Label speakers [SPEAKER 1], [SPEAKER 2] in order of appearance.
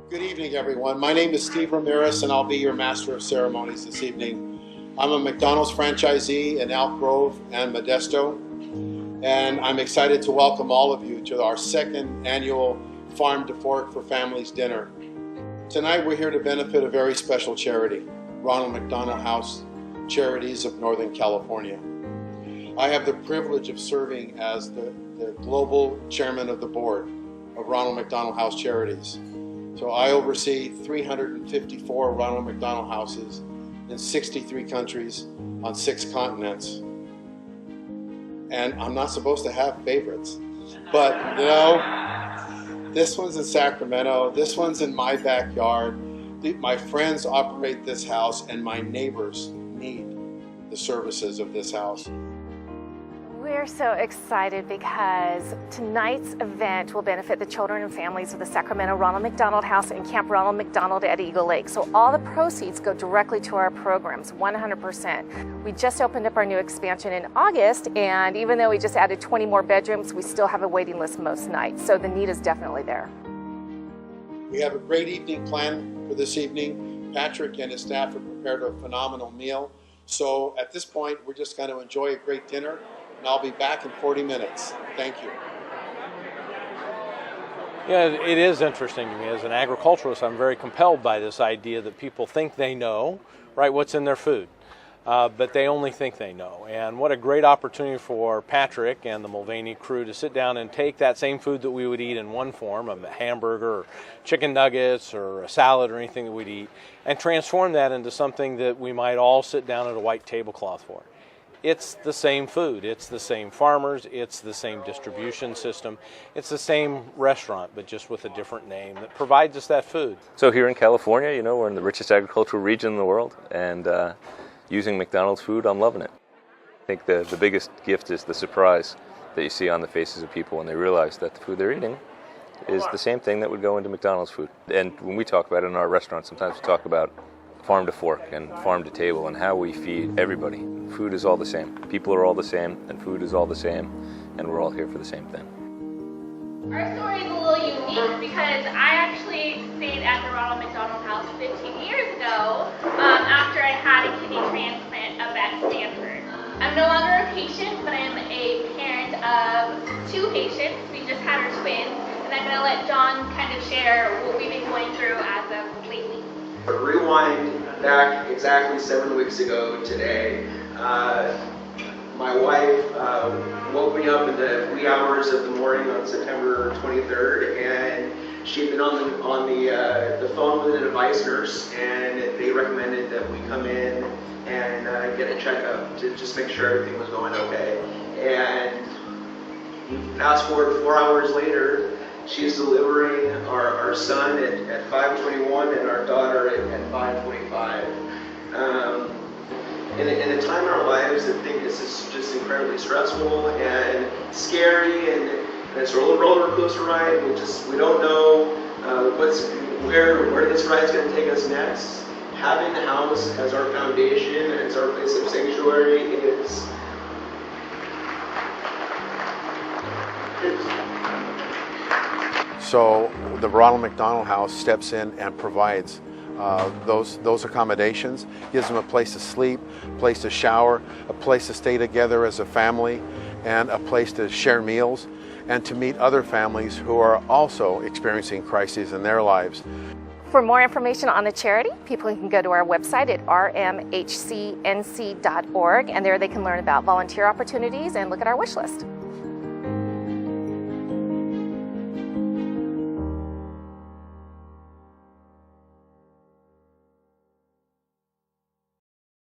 [SPEAKER 1] Good evening, everyone. My name is Steve Ramirez, and I'll be your Master of Ceremonies this evening. I'm a McDonald's franchisee in Elk Grove and Modesto, and I'm excited to welcome all of you to our second annual Farm to Fork for Families dinner. Tonight, we're here to benefit a very special charity, Ronald McDonald House Charities of Northern California. I have the privilege of serving as the global chairman of the board of Ronald McDonald House Charities. So I oversee 354 Ronald McDonald houses in 63 countries on 6 continents. And I'm not supposed to have favorites, but you know, this one's in Sacramento, this one's in my backyard. My friends operate this house and my neighbors need the services of this house.
[SPEAKER 2] We're so excited because tonight's event will benefit the children and families of the Sacramento Ronald McDonald House and Camp Ronald McDonald at Eagle Lake. So all the proceeds go directly to our programs, 100%. We just opened up our new expansion in August, and even though we just added 20 more bedrooms, we still have a waiting list most nights. So the need is definitely there.
[SPEAKER 1] We have a great evening planned for this evening. Patrick and his staff have prepared a phenomenal meal. So at this point, we're just going to enjoy a great dinner. And I'll be back in 40 minutes. Thank you.
[SPEAKER 3] Yeah, it is interesting to me. As an agriculturalist, I'm very compelled by this idea that people think they know, right, what's in their food, but they only think they know. And what a great opportunity for Patrick and the Mulvaney crew to sit down and take that same food that we would eat in one form, a hamburger or chicken nuggets or a salad or anything that we'd eat, and transform that into something that we might all sit down at a white tablecloth for. It's the same food, it's the same farmers, it's the same distribution system, it's the same restaurant, but just with a different name that provides us that food.
[SPEAKER 4] So here in California, you know, we're in the richest agricultural region in the world, and using McDonald's food, I'm loving it. I think the biggest gift is the surprise that you see on the faces of people when they realize that the food they're eating is the same thing that would go into McDonald's food. And when we talk about it in our restaurant, sometimes we talk about farm to fork and farm to table and how we feed everybody. Food is all the same. People are all the same, and food is all the same, and we're all here for the same thing.
[SPEAKER 5] Our story is a little unique because I actually stayed at the Ronald McDonald House 15 years ago after I had a kidney transplant up at Stanford. I'm no longer a patient, but I am a parent of 2 patients. We just had our twins, and I'm going to let John kind of share what we've been going through as of lately.
[SPEAKER 6] Rewind back exactly 7 weeks ago today. My wife woke me up in the wee hours of the morning on September 23rd, and she'd been on the phone with an advice nurse, and they recommended that we come in and get a checkup to just make sure everything was going okay. And fast forward 4 hours later, she's delivering our son at 5:21 and our daughter at 5:25. In a time in our lives that think this is just incredibly stressful and scary, and it's a roller coaster ride. We don't know where this ride's going to take us next. Having the house as our foundation and as our place of sanctuary is
[SPEAKER 1] So the Ronald McDonald House steps in and provides those accommodations, gives them a place to sleep, a place to shower, a place to stay together as a family, and a place to share meals and to meet other families who are also experiencing crises in their lives.
[SPEAKER 2] For more information on the charity, people can go to our website at rmhcnc.org, and there they can learn about volunteer opportunities and look at our wish list.